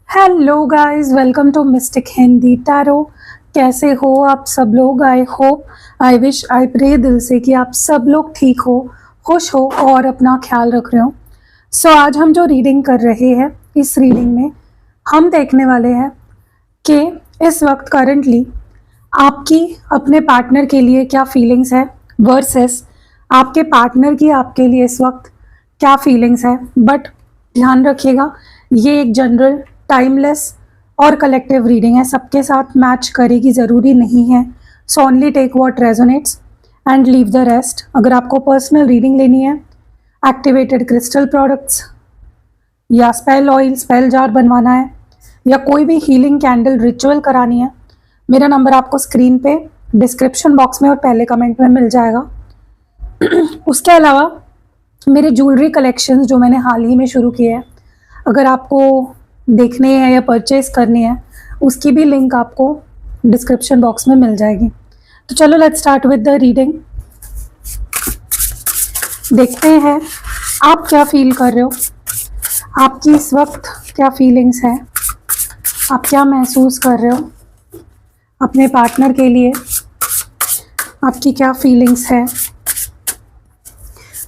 Hello guys, welcome to mystic Hindi tarot. कैसे हो आप सब लोग? I hope, I wish, I pray दिल से कि आप सब लोग ठीक हो, खुश हो और अपना ख्याल रख रहे हो। सो आज हम जो रीडिंग कर रहे हैं, इस रीडिंग में हम देखने वाले हैं कि इस वक्त करंटली आपकी अपने पार्टनर के लिए क्या फीलिंग्स है वर्सेस आपके पार्टनर की आपके लिए इस वक्त क्या फीलिंग्स है। बट ध्यान रखिएगा, ये एक जनरल, टाइमलेस और कलेक्टिव रीडिंग है, सबके साथ मैच करेगी ज़रूरी नहीं है। So only take what resonates and leave the rest. अगर आपको पर्सनल रीडिंग लेनी है, एक्टिवेटेड क्रिस्टल प्रोडक्ट्स या स्पेल ऑयल, स्पेल जार बनवाना है या कोई भी हीलिंग कैंडल रिचुअल करानी है, मेरा नंबर आपको स्क्रीन पे, डिस्क्रिप्शन बॉक्स में और पहले कमेंट में मिल जाएगा। उसके अलावा मेरे ज्वेलरी कलेक्शंस जो मैंने हाल ही में शुरू किए हैं, अगर आपको देखने हैं या परचेज करनी है, उसकी भी लिंक आपको डिस्क्रिप्शन बॉक्स में मिल जाएगी। तो चलो let's start with the reading. देखते हैं आप क्या फील कर रहे हो, आपकी इस वक्त क्या फीलिंग्स है, आप क्या महसूस कर रहे हो अपने पार्टनर के लिए, आपकी क्या फीलिंग्स है,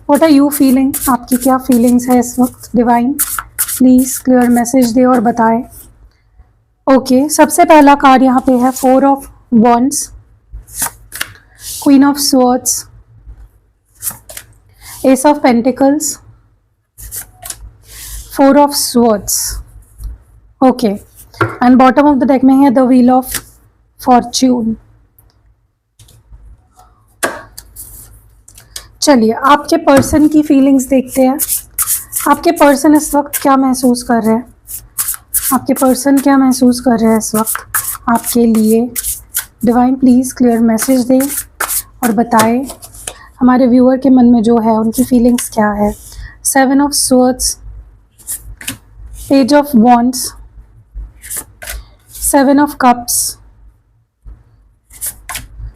व्हाट आर यू फीलिंग, आपकी क्या फीलिंग्स है इस वक्त। डिवाइन प्लीज क्लियर मैसेज दे और बताएं। ओके, सबसे पहला कार्ड यहाँ पे है 4 of wands, queen of swords, S of pentacles, 4 of swords. Okay, and bottom of the deck में है द व्हील ऑफ फॉर्च्यून। चलिए आपके पर्सन की फीलिंग्स देखते हैं। आपके पर्सन इस वक्त क्या महसूस कर रहे हैं, आपके पर्सन क्या महसूस कर रहे हैं इस वक्त आपके लिए। डिवाइन प्लीज़ क्लियर मैसेज दें और बताएं हमारे व्यूअर के मन में जो है उनकी फीलिंग्स क्या है। 7 of swords, page of wands, 7 of cups,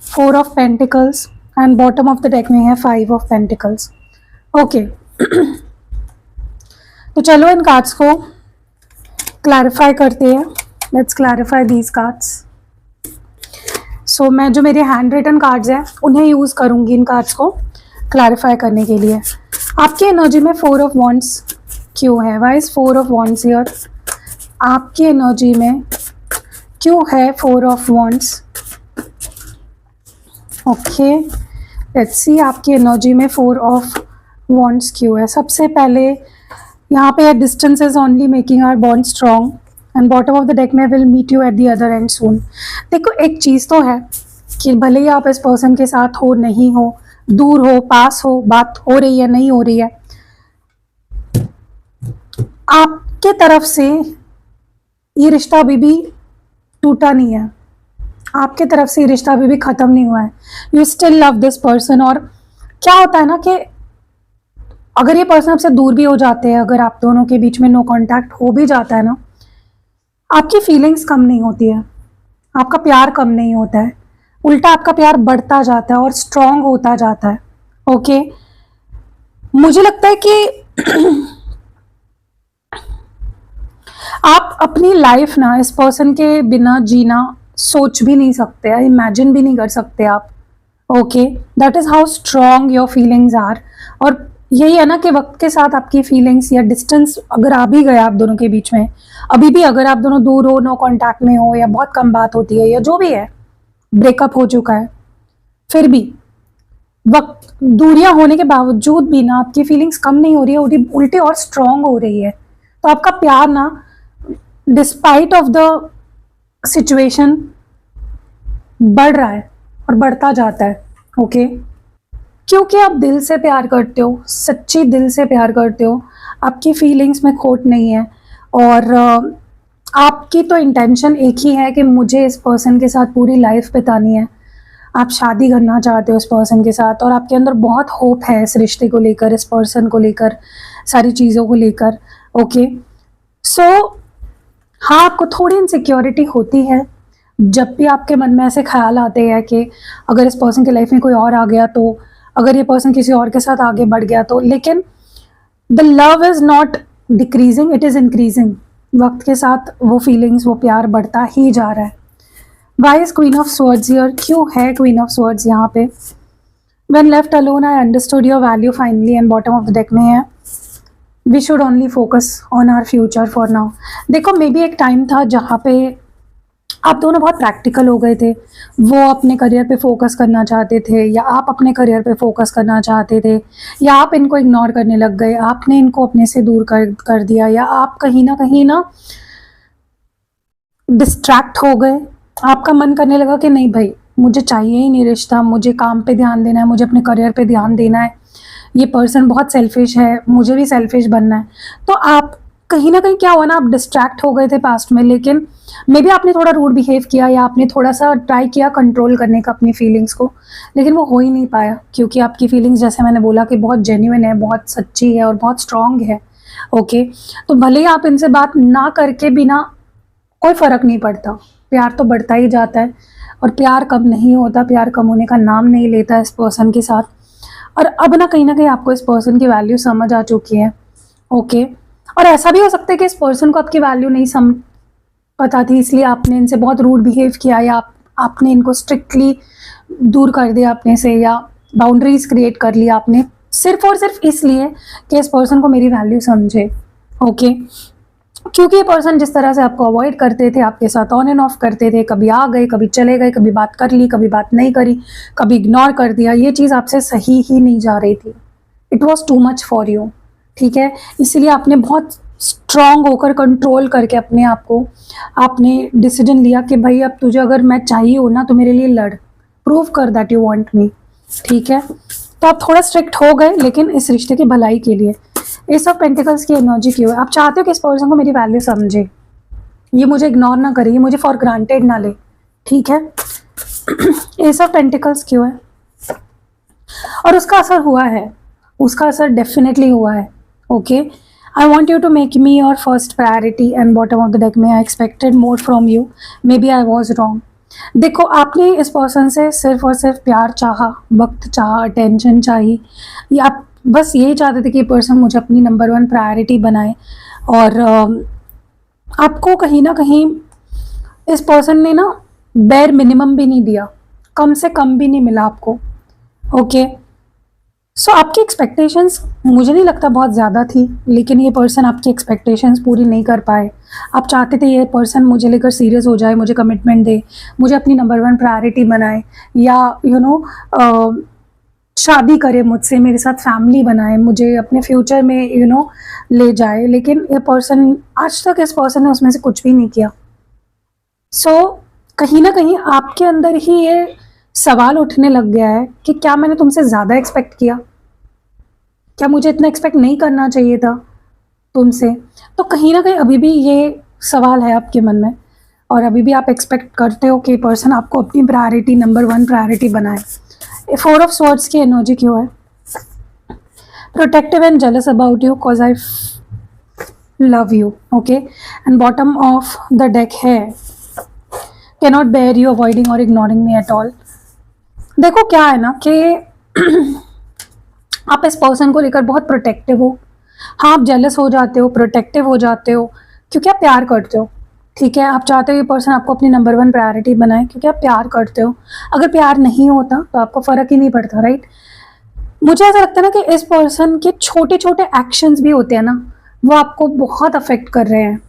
4 of pentacles and bottom of the deck में है 5 ऑफ पेंटिकल्स। ओके, तो चलो इन कार्ड्स को क्लैरिफाई करते हैं। Let's clarify these cards. So मैं जो मेरे हैंड रिटन कार्ड्स हैं उन्हें यूज़ करूँगी इन कार्ड्स को क्लैरिफाई करने के लिए। आपकी एनर्जी में 4 ऑफ वॉन्ड्स क्यों है? Why is 4 of wands here? आपकी एनर्जी में क्यों है 4 of wands? Okay, let's see आपकी एनर्जी में 4 ऑफ वॉन्ड्स क्यों है। सबसे पहले यहाँ पे है distance is only making our bond strong and bottom of the deck में will meet you at the other end soon. देखो, एक चीज़ तो है कि भले ही आप इस पर्सन के साथ हो, नहीं हो, दूर हो, पास हो, बात हो रही है, नहीं हो रही है, आपके तरफ से ये रिश्ता अभी भी टूटा नहीं है, आपके तरफ से ये रिश्ता अभी भी ख़त्म नहीं हुआ है। You still love this person. और क्या होता है ना कि अगर ये पर्सन आपसे दूर भी हो जाते हैं, अगर आप दोनों के बीच में नो कांटेक्ट हो भी जाता है ना, आपकी फीलिंग्स कम नहीं होती है, आपका प्यार कम नहीं होता है, उल्टा आपका प्यार बढ़ता जाता है और स्ट्रांग होता जाता है। ओके, मुझे लगता है कि आप अपनी लाइफ ना इस पर्सन के बिना जीना सोच भी नहीं सकते, इमेजिन भी नहीं कर सकते आप। Okay, that is how strong your feelings are. और यही है ना कि वक्त के साथ आपकी फीलिंग्स या डिस्टेंस अगर आ भी गया आप दोनों के बीच में, अभी भी अगर आप दोनों दूर हो, नो कांटेक्ट में हो या बहुत कम बात होती है या जो भी है, ब्रेकअप हो चुका है, फिर भी वक्त दूरियां होने के बावजूद भी ना आपकी फीलिंग्स कम नहीं हो रही है, उल्टी और स्ट्रांग हो रही है। तो आपका प्यार ना डिस्पाइट ऑफ द सिचुएशन बढ़ रहा है और बढ़ता जाता है। ओके, क्योंकि आप दिल से प्यार करते हो, सच्ची दिल से प्यार करते हो, आपकी फीलिंग्स में खोट नहीं है और आपकी तो इंटेंशन एक ही है कि मुझे इस पर्सन के साथ पूरी लाइफ बितानी है। आप शादी करना चाहते हो इस पर्सन के साथ और आपके अंदर बहुत होप है इस रिश्ते को लेकर, इस पर्सन को लेकर, सारी चीज़ों को लेकर। ओके, सो हाँ, आपको थोड़ी इनसिक्योरिटी होती है जब भी आपके मन में ऐसे ख्याल आते हैं कि अगर इस पर्सन की लाइफ में कोई और आ गया तो, अगर ये पर्सन किसी और के साथ आगे बढ़ गया तो। लेकिन the love is not decreasing, it is increasing. वक्त के साथ वो फीलिंग्स, वो प्यार बढ़ता ही जा रहा है। Why is queen of swords here? क्यों है क्वीन ऑफ स्वर्ड्स यहाँ पे? When left alone, I understood your value finally, and bottom of the deck में है we should only focus on our future for now. देखो, may be एक time था जहाँ पे आप दोनों बहुत प्रैक्टिकल हो गए थे। वो अपने करियर पे फोकस करना चाहते थे, या आप अपने करियर पे फोकस करना चाहते थे, या आप इनको इग्नोर करने लग गए, आपने इनको अपने से दूर कर दिया, या आप कहीं ना डिस्ट्रैक्ट हो गए। आपका मन करने लगा कि नहीं भाई, मुझे चाहिए ही नहीं रिश्ता, मुझे काम पे ध्यान देना है, मुझे अपने करियर पे ध्यान देना है, ये पर्सन बहुत सेल्फिश है, मुझे भी सेल्फिश बनना है। तो आप कहीं ना कहीं क्या हुआ ना, आप डिस्ट्रैक्ट हो गए थे पास्ट में, लेकिन मे बी आपने थोड़ा रूड बिहेव किया, या आपने थोड़ा सा ट्राई किया कंट्रोल करने का अपनी फीलिंग्स को, लेकिन वो हो ही नहीं पाया, क्योंकि आपकी फीलिंग्स, जैसे मैंने बोला, कि बहुत जेन्युइन है, बहुत सच्ची है और बहुत स्ट्रांग है। ओके, तो भले ही आप इनसे बात ना करके भी ना, कोई फ़र्क नहीं पड़ता, प्यार तो बढ़ता ही जाता है, और प्यार कम नहीं होता, प्यार कम होने का नाम नहीं लेता इस पर्सन के साथ। और अब ना कहीं आपको इस पर्सन की वैल्यू समझ आ चुकी है। ओके, और ऐसा भी हो सकता है कि इस पर्सन को आपकी वैल्यू नहीं पता थी, इसलिए आपने इनसे बहुत रूड बिहेव किया, या आपने इनको स्ट्रिक्टली दूर कर दिया अपने से, या बाउंड्रीज क्रिएट कर लिया आपने, सिर्फ और सिर्फ इसलिए कि इस पर्सन को मेरी वैल्यू समझे। ओके, क्योंकि ये पर्सन जिस तरह से आपको अवॉइड करते थे, आपके साथ ऑन एंड ऑफ करते थे, कभी आ गए, कभी चले गए, कभी बात कर ली, कभी बात नहीं करी, कभी इग्नोर कर दिया, ये चीज़ आपसे सही ही नहीं जा रही थी। It was too much for you, ठीक है। इसलिए आपने बहुत स्ट्रांग होकर, कंट्रोल करके अपने आप को, आपने डिसीजन लिया कि भाई अब तुझे अगर मैं चाहिए हो ना, तो मेरे लिए लड़, प्रूव कर दैट यू वांट मी, ठीक है। तो आप थोड़ा स्ट्रिक्ट हो गए, लेकिन इस रिश्ते की भलाई के लिए। एस ऑफ पेंटिकल्स की एनर्जी क्यों है? आप चाहते हो कि इस पर्सन को मेरी वैल्यू समझे, ये मुझे इग्नोर ना करे, ये मुझे फॉर ग्रांटेड ना ले, ठीक है। एस ऑफ पेंटिकल्स क्यों है? और उसका असर हुआ है, उसका असर डेफिनेटली हुआ है। Okay, I want you to make me your first priority, and bottom of the deck में I expected more from you, maybe I was wrong. देखो, आपने इस पर्सन से सिर्फ और सिर्फ प्यार चाहा, वक्त चाहा, अटेंशन चाहिए, या आप बस यही चाहते थे कि ये पर्सन मुझे अपनी नंबर 1 प्रायोरिटी बनाए। और आपको कहीं ना कहीं इस पर्सन ने ना बेयर मिनिमम भी नहीं दिया, कम से कम भी नहीं मिला आपको। ओके, सो आपकी एक्सपेक्टेशंस मुझे नहीं लगता बहुत ज़्यादा थी, लेकिन ये पर्सन आपकी एक्सपेक्टेशंस पूरी नहीं कर पाए। आप चाहते थे ये पर्सन मुझे लेकर सीरियस हो जाए, मुझे कमिटमेंट दे, मुझे अपनी नंबर 1 प्रायोरिटी बनाए, या शादी करे मुझसे, मेरे साथ फैमिली बनाए, मुझे अपने फ्यूचर में ले जाए, लेकिन ये पर्सन, आज तक इस पर्सन ने उसमें से कुछ भी नहीं किया। सो कहीं ना कहीं आपके अंदर ही ये सवाल उठने लग गया है कि क्या मैंने तुमसे ज़्यादा एक्सपेक्ट किया, क्या मुझे इतना एक्सपेक्ट नहीं करना चाहिए था तुमसे। तो कहीं ना कहीं अभी भी ये सवाल है आपके मन में, और अभी भी आप एक्सपेक्ट करते हो कि पर्सन आपको अपनी प्रायोरिटी, नंबर 1 प्रायोरिटी बनाए। 4 ऑफ स्वॉर्ड्स की एनर्जी क्यों है? Protective and jealous about you, cause I love you. Okay, and bottom of the deck है कैनॉट बेयर यू अवॉइडिंग और इग्नोरिंग मी एट ऑल। देखो, क्या है ना कि आप इस पर्सन को लेकर बहुत प्रोटेक्टिव हो। हाँ, आप जेलस हो जाते हो, प्रोटेक्टिव हो जाते हो, क्योंकि आप प्यार करते हो, ठीक है। आप चाहते हो ये पर्सन आपको अपनी नंबर 1 प्रायोरिटी बनाए, क्योंकि आप प्यार करते हो। अगर प्यार नहीं होता तो आपको फ़र्क ही नहीं पड़ता, राइट। मुझे ऐसा लगता है ना कि इस पर्सन के छोटे छोटे एक्शंस भी होते हैं ना, वो आपको बहुत अफेक्ट कर रहे हैं।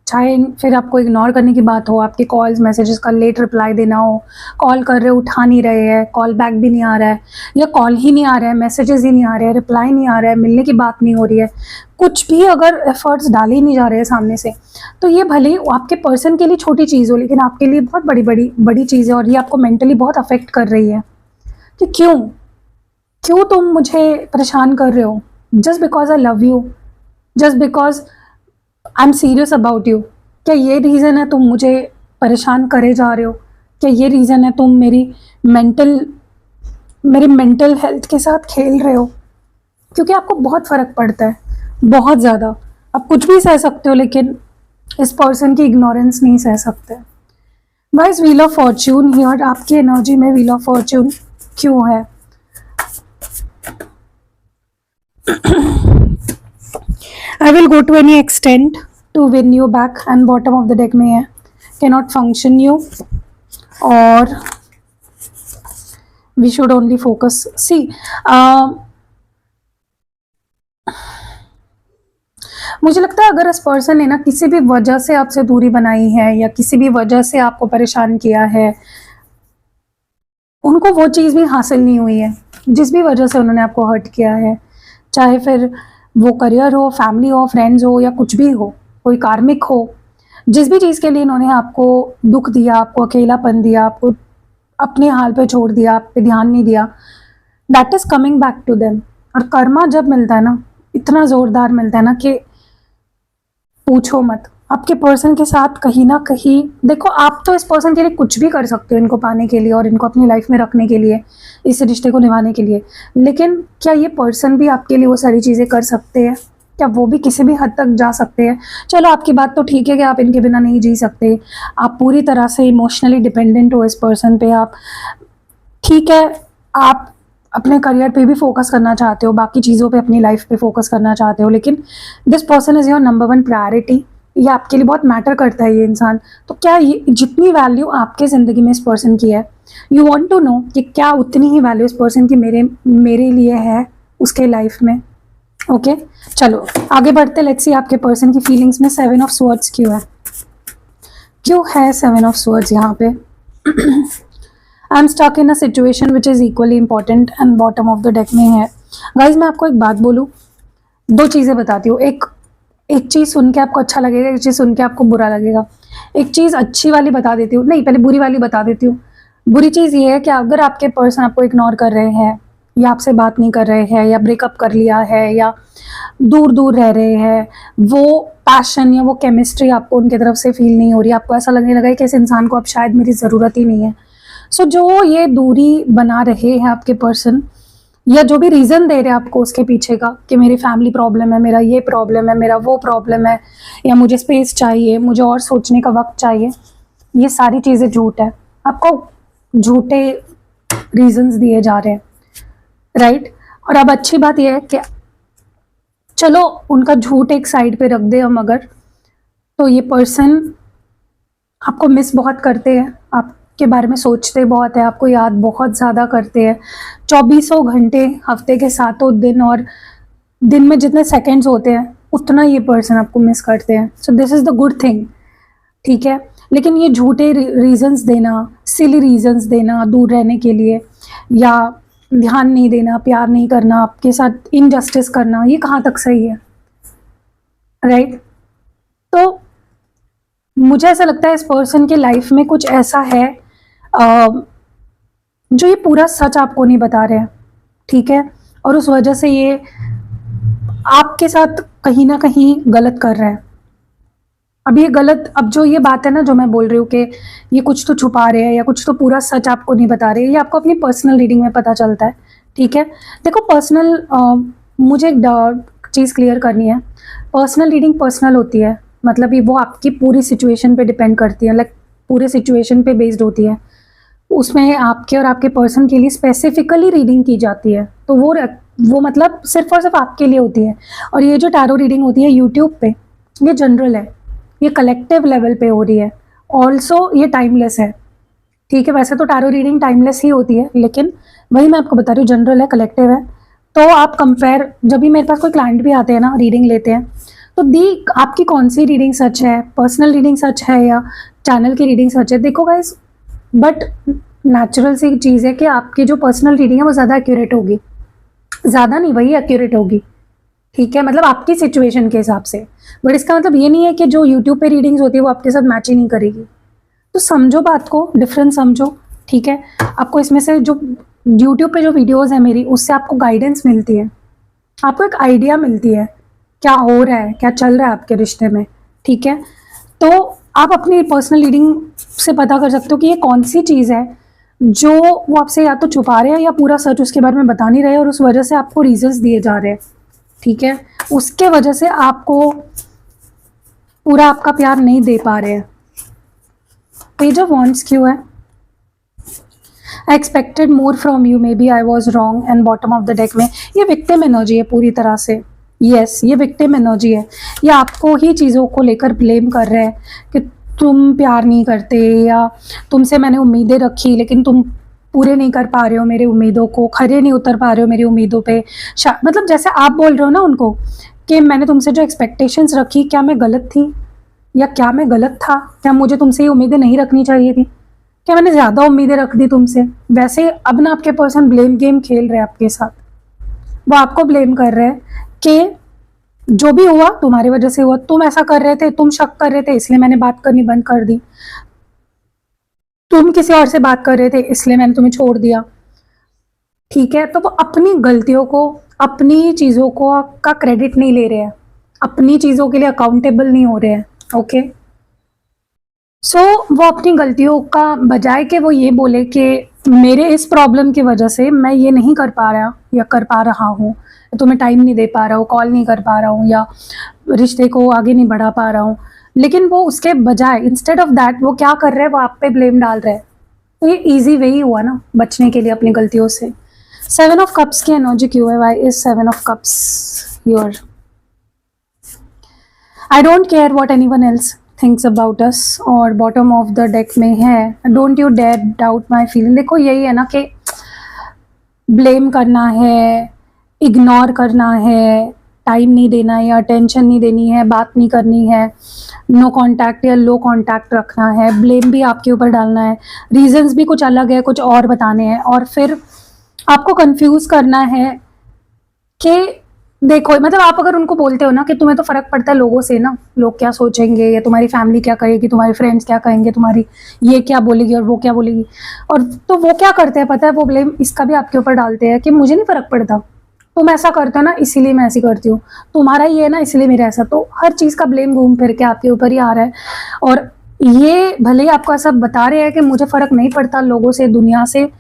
चाहे फिर आपको इग्नोर करने की बात हो, आपके कॉल्स मैसेजेस का लेट रिप्लाई देना हो, कॉल कर रहे हो उठा नहीं रहे हैं, कॉल बैक भी नहीं आ रहा है, या कॉल ही नहीं आ रहा है, मैसेजेस ही नहीं आ रहे हैं, रिप्लाई नहीं आ रहा है, मिलने की बात नहीं हो रही है, कुछ भी अगर एफर्ट्स डाले ही नहीं जा रहे हैं सामने से, तो ये भले आपके पर्सन के लिए छोटी चीज़ हो, लेकिन आपके लिए बहुत बड़ी चीज़ है, और ये आपको मेंटली बहुत अफेक्ट कर रही है कि क्यों तुम मुझे परेशान कर रहे हो, just because I love you, just because I am serious about you. क्या ये रीज़न है तुम मुझे परेशान करे जा रहे हो? क्या ये रीज़न है तुम मेरी मेंटल हेल्थ के साथ खेल रहे हो? क्योंकि आपको बहुत फ़र्क पड़ता है, बहुत ज़्यादा। आप कुछ भी सह सकते हो, लेकिन इस पर्सन की इग्नोरेंस नहीं सह सकते। Why is wheel of fortune here? आपकी एनर्जी में व्हील ऑफ फॉर्च्यून क्यों है? I will go to any extent to win you back, and bottom of the deck में है कैनॉट फंक्शन यू, और we should only focus. See मुझे लगता है अगर इस पर्सन ने ना किसी भी वजह से आपसे दूरी बनाई है या किसी भी वजह से आपको परेशान किया है, उनको वो चीज़ भी हासिल नहीं हुई है जिस भी वजह से उन्होंने आपको हर्ट किया है, चाहे फिर वो करियर हो, फैमिली हो, फ्रेंड्स हो, या कुछ भी हो, कोई कार्मिक हो, जिस भी चीज़ के लिए इन्होंने आपको दुख दिया, आपको अकेलापन दिया, आपको अपने हाल पे छोड़ दिया, आप पे ध्यान नहीं दिया, that is coming back to them. और कर्मा जब मिलता है ना, इतना ज़ोरदार मिलता है ना कि पूछो मत। आपके पर्सन के साथ कहीं ना कहीं, देखो आप तो इस पर्सन के लिए कुछ भी कर सकते हो इनको पाने के लिए और इनको अपनी लाइफ में रखने के लिए, इस रिश्ते को निभाने के लिए, लेकिन क्या ये पर्सन भी आपके लिए वो सारी चीज़ें कर सकते हैं? क्या वो भी किसी भी हद तक जा सकते हैं? चलो आपकी बात तो ठीक है कि आप इनके बिना नहीं जी सकते, आप पूरी तरह से इमोशनली डिपेंडेंट हो इस पर्सन पे, आप ठीक है, आप अपने करियर पे भी फोकस करना चाहते हो, बाकी चीज़ों पे, अपनी लाइफ पे फोकस करना चाहते हो, लेकिन this person is your number 1 priority. ये आपके लिए बहुत मैटर करता है ये इंसान। तो क्या ये जितनी वैल्यू आपके ज़िंदगी में इस पर्सन की है, यू वांट टू नो कि क्या उतनी ही वैल्यू इस पर्सन की मेरे लिए है उसके लाइफ में? ओके चलो आगे बढ़ते, लेट्स सी आपके पर्सन की फीलिंग्स में 7 ऑफ स्वॉर्ड्स क्यों है, क्यों है 7 ऑफ स्वॉर्ड्स यहाँ पे? I am stuck in a situation which is equally important, and bottom of the deck में है। गाइज मैं आपको एक बात बोलूँ, 2 चीज़ें बताती हूँ। एक चीज़ सुन के आपको अच्छा लगेगा, एक चीज़ सुन के आपको बुरा लगेगा। एक चीज़ अच्छी वाली बता देती हूँ, नहीं पहले बुरी वाली बता देती हूँ। बुरी चीज़ ये है कि अगर आपके पर्सन आपको इग्नोर कर रहे हैं, या आपसे बात नहीं कर रहे हैं, या ब्रेकअप कर लिया है, या दूर दूर रह रहे हैं, वो पैशन या वो केमिस्ट्री आपको उनकी तरफ से फील नहीं हो रही, आपको ऐसा लगने लगा है कि इस इंसान को अब शायद मेरी ज़रूरत ही नहीं है। सो जो ये दूरी बना रहे हैं आपके पर्सन, या जो भी रीज़न दे रहे हैं आपको उसके पीछे का कि मेरी फैमिली प्रॉब्लम है, मेरा ये प्रॉब्लम है, मेरा वो प्रॉब्लम है, या मुझे स्पेस चाहिए, मुझे और सोचने का वक्त चाहिए, ये सारी चीज़ें झूठ है। आपको झूठे रीजंस दिए जा रहे हैं, राइट? और अब अच्छी बात यह है कि चलो उनका झूठ एक साइड पे रख दे हम अगर, तो ये पर्सन आपको मिस बहुत करते हैं, आपके बारे में सोचते बहुत है, आपको याद बहुत ज़्यादा करते हैं, 2400 घंटे हफ्ते के 7 दिन, और दिन में जितने सेकंड्स होते हैं उतना ये पर्सन आपको मिस करते हैं। So this is the good thing, ठीक है? लेकिन ये झूठे रीजंस देना, सिली रीजंस देना दूर रहने के लिए, या ध्यान नहीं देना, प्यार नहीं करना, आपके साथ इनजस्टिस करना, ये कहाँ तक सही है, राइट? तो मुझे ऐसा लगता है इस पर्सन के लाइफ में कुछ ऐसा है जो ये पूरा सच आपको नहीं बता रहे हैं, ठीक है? और उस वजह से ये आपके साथ कहीं ना कहीं गलत कर रहा है। अब ये गलत, अब जो ये बात है ना जो मैं बोल रही हूँ कि ये कुछ तो छुपा रहे हैं या कुछ तो पूरा सच आपको नहीं बता रहे हैं, ये आपको अपनी पर्सनल रीडिंग में पता चलता है, ठीक है? देखो पर्सनल, मुझे एक चीज़ क्लियर करनी है, पर्सनल रीडिंग पर्सनल होती है, मतलब ये वो आपकी पूरी सिचुएशन पे डिपेंड करती है, लाइक पूरे सिचुएशन पे बेस्ड होती है, उसमें आपके और आपके पर्सन के लिए स्पेसिफिकली रीडिंग की जाती है, तो वो मतलब सिर्फ और सिर्फ आपके लिए होती है। और ये जो टैरो रीडिंग होती है यूट्यूब पे, ये जनरल है, ये कलेक्टिव लेवल पे हो रही है, ऑल्सो ये टाइमलेस है, ठीक है? वैसे तो टैरो रीडिंग टाइमलेस ही होती है, लेकिन वही मैं आपको बता रही हूँ, जनरल है, कलेक्टिव है। तो आप कंपेयर, जब भी मेरे पास कोई क्लाइंट भी आते हैं ना, रीडिंग लेते हैं, तो आपकी कौन सी रीडिंग सच है, पर्सनल रीडिंग सच है या चैनल की रीडिंग सच है? देखो गाइस, बट नेचुरल सी चीज़ है कि आपकी जो पर्सनल रीडिंग है वो ज़्यादा एक्यूरेट होगी, ज़्यादा नहीं, वही एक्यूरेट होगी, ठीक है? मतलब आपकी सिचुएशन के हिसाब से। बट इसका मतलब ये नहीं है कि जो यूट्यूब पे रीडिंग्स होती है वो आपके साथ मैच ही नहीं करेगी। तो समझो बात को, डिफरेंस समझो, ठीक है? आपको इसमें से जो यूट्यूब पे जो वीडियोज़ है मेरी, उससे आपको गाइडेंस मिलती है, आपको एक आइडिया मिलती है क्या हो रहा है, क्या चल रहा है आपके रिश्ते में, ठीक है? तो आप अपनी पर्सनल रीडिंग से पता कर सकते हो कि ये कौन सी चीज़ है जो वो आपसे या तो छुपा रहे हैं या पूरा सच उसके बारे में बता नहीं रहे, और उस वजह से आपको रीजंस दिए जा रहे हैं, ठीक है? उसके वजह से आपको पूरा आपका प्यार नहीं दे पा रहे हैं। पेज ऑफ वॉन्ड्स क्यों है? I expected more from you, maybe I was wrong, and bottom of the deck में ये विक्टिम एनर्जी है पूरी तरह से, यस, ये विक्टिम एनर्जी है। ये आपको ही चीज़ों को लेकर ब्लेम कर रहे हैं कि तुम प्यार नहीं करते, या तुमसे मैंने उम्मीदें रखी लेकिन तुम पूरे नहीं कर पा रहे हो मेरी उम्मीदों को, खरे नहीं उतर पा रहे हो मेरी उम्मीदों पे। मतलब जैसे आप बोल रहे हो ना उनको कि मैंने तुमसे जो एक्सपेक्टेशंस रखी, क्या मैं गलत थी या क्या मैं गलत था, क्या मुझे तुमसे ये उम्मीदें नहीं रखनी चाहिए थी, क्या मैंने ज़्यादा उम्मीदें रख दी तुमसे। वैसे अब ना आपके पर्सन ब्लेम गेम खेल रहे हैं आपके साथ। वो आपको ब्लेम कर रहे हैं कि जो भी हुआ तुम्हारी वजह से हुआ, तुम ऐसा कर रहे थे, तुम शक कर रहे थे इसलिए मैंने बात करनी बंद कर दी, तुम किसी और से बात कर रहे थे इसलिए मैंने तुम्हें छोड़ दिया। ठीक है, तो वो अपनी गलतियों को, अपनी चीज़ों को का क्रेडिट नहीं ले रहे हैं, अपनी चीज़ों के लिए अकाउंटेबल नहीं हो रहे हैं। ओके, सो वो अपनी गलतियों का बजाय कि वो ये बोले कि मेरे इस प्रॉब्लम की वजह से मैं ये नहीं कर पा रहा या कर पा रहा हूँ, तुम्हें टाइम नहीं दे पा रहा हूँ, कॉल नहीं कर पा रहा हूँ, या रिश्ते को आगे नहीं बढ़ा पा रहा हूँ, लेकिन वो उसके बजाय इंस्टेड ऑफ दैट वो क्या कर रहे हैं, वो आप पे ब्लेम डाल रहे हैं। तो ये इजी वे ही हुआ ना बचने के लिए अपनी गलतियों से। 7 ऑफ कप्स की एनर्जी क्यों है? Why is 7 of cups your? I don't care what anyone else thinks about us, और बॉटम ऑफ द डेक में है don't you dare doubt my feeling. देखो यही है ना कि ब्लेम करना है, इग्नोर करना है, टाइम नहीं देना है या अटेंशन नहीं देनी है, बात नहीं करनी है, नो कांटेक्ट या लो कांटेक्ट रखना है, ब्लेम भी आपके ऊपर डालना है, रीजंस भी कुछ अलग है, कुछ और बताने हैं, और फिर आपको कंफ्यूज करना है कि देखो, मतलब आप अगर उनको बोलते हो ना कि तुम्हें तो फर्क पड़ता है लोगों से ना, लोग क्या सोचेंगे, या तुम्हारी फैमिली क्या कहेगी, तुम्हारे फ्रेंड्स क्या कहेंगे, तुम्हारी ये क्या बोलेगी और वो क्या बोलेगी, और तो वो क्या करते हैं पता है, वो ब्लेम इसका भी आपके ऊपर डालते हैं कि मुझे नहीं फर्क पड़ता, तुम ऐसा करते हो ना इसीलिए मैं ऐसी करती हूँ, तुम्हारा ये है ना इसलिए मेरा ऐसा। तो हर चीज़ का ब्लेम घूम फिर के आपके ऊपर ही आ रहा है, और ये भले ही आपको ऐसा बता रहे हैं कि मुझे फर्क नहीं पड़ता लोगों से, दुनिया से,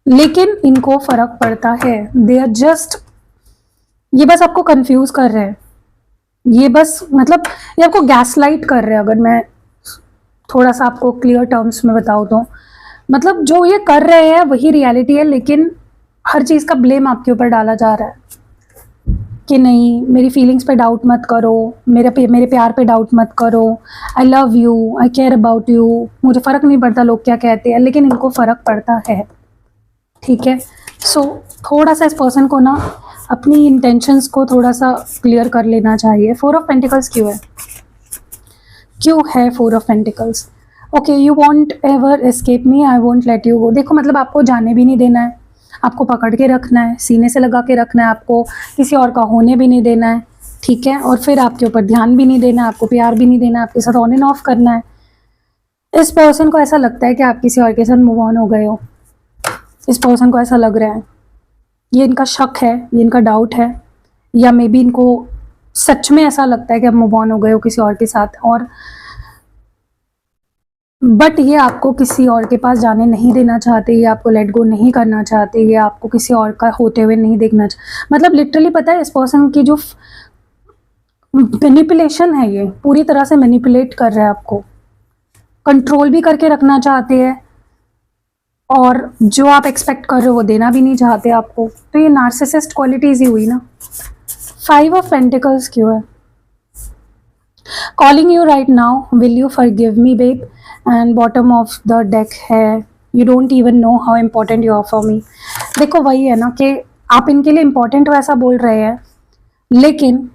लेकिन इनको फर्क पड़ता है। दे आर जस्ट, ये बस आपको कंफ्यूज कर रहे हैं, ये बस मतलब ये आपको गैसलाइट कर रहे हैं। अगर मैं थोड़ा सा आपको क्लियर टर्म्स में बताऊँ तो मतलब जो ये कर रहे हैं वही रियलिटी है, लेकिन हर चीज़ का ब्लेम आपके ऊपर डाला जा रहा है कि नहीं मेरी फीलिंग्स पे डाउट मत करो, मेरे प्यार पे डाउट मत करो, I love you, I care about you, मुझे फ़र्क नहीं पड़ता लोग क्या कहते हैं, लेकिन इनको फ़र्क पड़ता है। ठीक है, सो थोड़ा सा इस पर्सन को ना अपनी इंटेंशंस को थोड़ा सा क्लियर कर लेना चाहिए। 4 ऑफ पेंटिकल्स क्यों है? क्यों है 4 of pentacles? Okay, you want ever escape me, I won't let you go. देखो मतलब आपको जाने भी नहीं देना है, आपको पकड़ के रखना है, सीने से लगा के रखना है, आपको किसी और का होने भी नहीं देना है। ठीक है, और फिर आपके ऊपर ध्यान भी नहीं देना है, आपको प्यार भी नहीं देना है, आपके साथ ऑन एंड ऑफ करना है। इस पर्सन को ऐसा लगता है कि आप किसी और के साथ मूव ऑन हो गए हो, इस पर्सन को ऐसा लग रहा है, ये इनका शक है, ये इनका डाउट है, या मे बी इनको सच में ऐसा लगता है कि आप मूव ऑन हो गए हो किसी और के साथ, और बट ये आपको किसी और के पास जाने नहीं देना चाहते, ये आपको लेट गो नहीं करना चाहते, ये आपको किसी और का होते हुए नहीं देखना मतलब लिटरली पता है इस पर्सन की जो मैनिपुलेशन है, ये पूरी तरह से मैनिपुलेट कर रहा है आपको, कंट्रोल भी करके रखना चाहते हैं, और जो आप एक्सपेक्ट कर रहे हो वो देना भी नहीं चाहते आपको। तो ये नार्सिसिस्ट क्वालिटीज ही हुई ना। 5 ऑफ पेंटिकल्स क्यों है? Calling you right now, will you forgive me babe, and bottom of the deck है you don't even know how important you are for me. देखो वही है ना कि आप इनके लिए इम्पोर्टेंट हो ऐसा बोल रहे हैं, लेकिन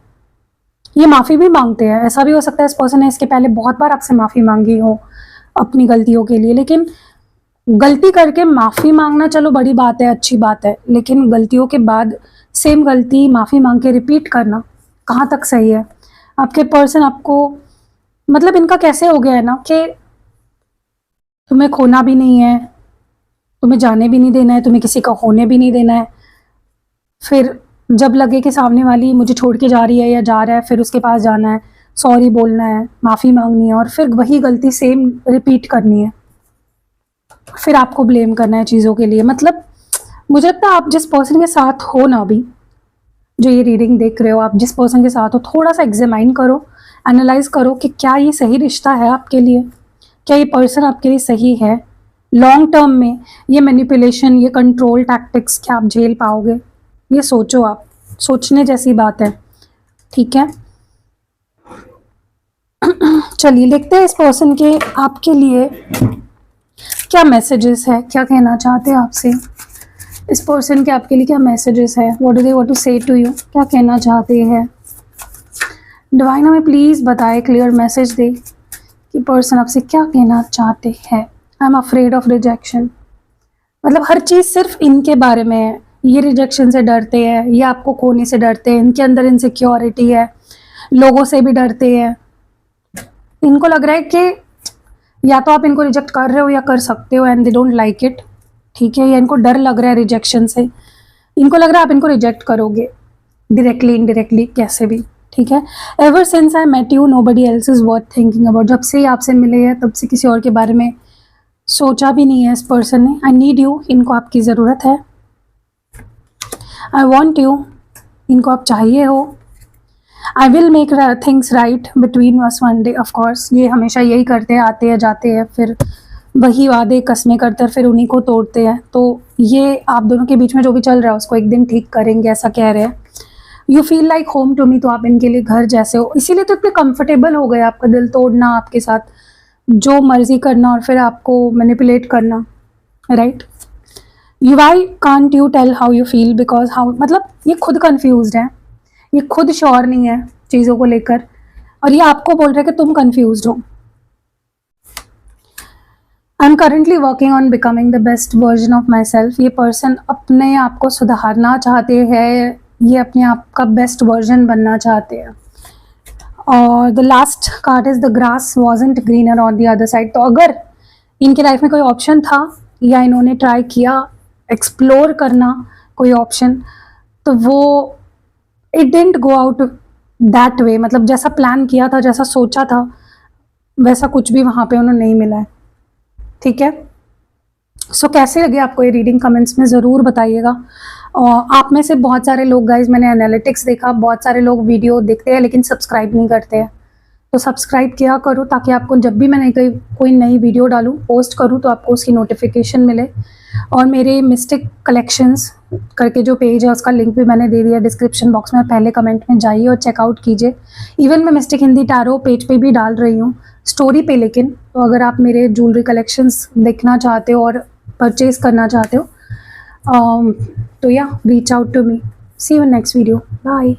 ये माफ़ी भी मांगते हैं। ऐसा भी हो सकता है इस पर्सन ने इसके पहले बहुत बार आपसे माफ़ी मांगी हो अपनी गलतियों के लिए, लेकिन गलती करके माफ़ी मांगना चलो बड़ी बात है, अच्छी बात है, लेकिन गलतियों के बाद सेम गलती माफ़ी मांग के रिपीट करना कहाँ तक सही है? आपके पर्सन आपको मतलब इनका कैसे हो गया है ना कि तुम्हें खोना भी नहीं है, तुम्हें जाने भी नहीं देना है, तुम्हें किसी का होने भी नहीं देना है, फिर जब लगे कि सामने वाली मुझे छोड़ के जा रही है या जा रहा है, फिर उसके पास जाना है, सॉरी बोलना है, माफ़ी मांगनी है, और फिर वही गलती सेम रिपीट करनी है, फिर आपको ब्लेम करना है चीज़ों के लिए। मतलब मुझे लगता है आप जिस पर्सन के साथ हो ना अभी, जो ये रीडिंग देख रहे हो, आप जिस पर्सन के साथ हो थोड़ा सा एग्जामाइन करो, एनालाइज करो कि क्या ये सही रिश्ता है आपके लिए, क्या ये पर्सन आपके लिए सही है लॉन्ग टर्म में। ये मैनिपुलेशन, ये कंट्रोल टैक्टिक्स क्या आप झेल पाओगे? ये सोचो आप, सोचने जैसी बात है, ठीक है। चलिए देखते हैं इस पर्सन के आपके लिए क्या मैसेजेस है, क्या कहना चाहते हैं आपसे। इस पर्सन के आपके लिए क्या मैसेजेस है, what do they want to say to you, क्या कहना चाहते हैं। डिवाइन हमें प्लीज़ बताए, क्लियर मैसेज दे कि पर्सन आपसे क्या कहना चाहते हैं। I am afraid of rejection, मतलब हर चीज़ सिर्फ इनके बारे में है। ये रिजेक्शन से डरते हैं, ये आपको खोने से डरते हैं, इनके अंदर इनसिक्योरिटी है, लोगों से भी डरते हैं। इनको लग रहा है कि या तो आप इनको रिजेक्ट कर रहे हो या कर सकते हो and they don't like it, ठीक है। या इनको डर लग रहा है रिजेक्शन से, इनको लग रहा है आप इनको रिजेक्ट करोगे डायरेक्टली इनडायरेक्टली कैसे भी, ठीक है। Ever since I met you nobody else is worth thinking about, जब से आपसे मिले हैं तब से किसी और के बारे में सोचा भी नहीं है इस पर्सन ने। आई नीड यू, इनको आपकी ज़रूरत है। आई वॉन्ट यू, इनको आप चाहिए हो। I will make things right between us one day, of course ये हमेशा यही करते हैं, आते हैं जाते हैं, फिर वही वादे कस्में करते हैं, फिर उन्हीं को तोड़ते हैं। तो ये आप दोनों के बीच में जो भी चल रहा है उसको एक दिन ठीक करेंगे, ऐसा कह रहे हैं। You feel like home to me, तो आप इनके लिए घर जैसे हो, इसीलिए तो इतने कंफर्टेबल हो गए। आपका दिल तोड़ना, आपके साथ जो मर्जी करना और फिर आपको मैनिपुलेट करना, right. You why can't you tell how you feel, because how, मतलब ये खुद कन्फ्यूज्ड है, ये खुद श्योर नहीं है चीज़ों को लेकर, और ये आपको बोल रहा है कि तुम कन्फ्यूज्ड हो। I am currently working on becoming the best version of my self, ये पर्सन अपने आप को सुधारना चाहते हैं, ये अपने आप का बेस्ट वर्जन बनना चाहते हैं। और the last card is the grass wasn't greener on the other side, तो अगर इनके लाइफ में कोई ऑप्शन था या इन्होंने ट्राई किया एक्सप्लोर करना कोई ऑप्शन, तो वो it didn't go out that way, मतलब जैसा प्लान किया था, जैसा सोचा था, वैसा कुछ भी वहाँ पे उन्हें नहीं मिला है, ठीक है। सो कैसे लगे आपको ये रीडिंग, कमेंट्स में ज़रूर बताइएगा। और आप में से बहुत सारे लोग, गाइज मैंने एनालिटिक्स देखा, बहुत सारे लोग वीडियो देखते हैं लेकिन सब्सक्राइब नहीं करते हैं, तो सब्सक्राइब किया करो ताकि आपको जब भी मैं कोई नई वीडियो डालूँ, पोस्ट करूँ, तो आपको उसकी नोटिफिकेशन मिले। और मेरे मिस्टिक कलेक्शंस करके जो पेज है उसका लिंक भी मैंने दे दिया डिस्क्रिप्शन बॉक्स में, पहले कमेंट में जाइए और चेकआउट कीजिए। इवन मैं मिस्टिक हिंदी टैरो पेज पे भी डाल रही हूँ, स्टोरी पे, लेकिन तो अगर आप मेरे ज्वेलरी कलेक्शंस देखना चाहते हो और परचेज करना चाहते हो तो या reach out to me. See you in next video, bye.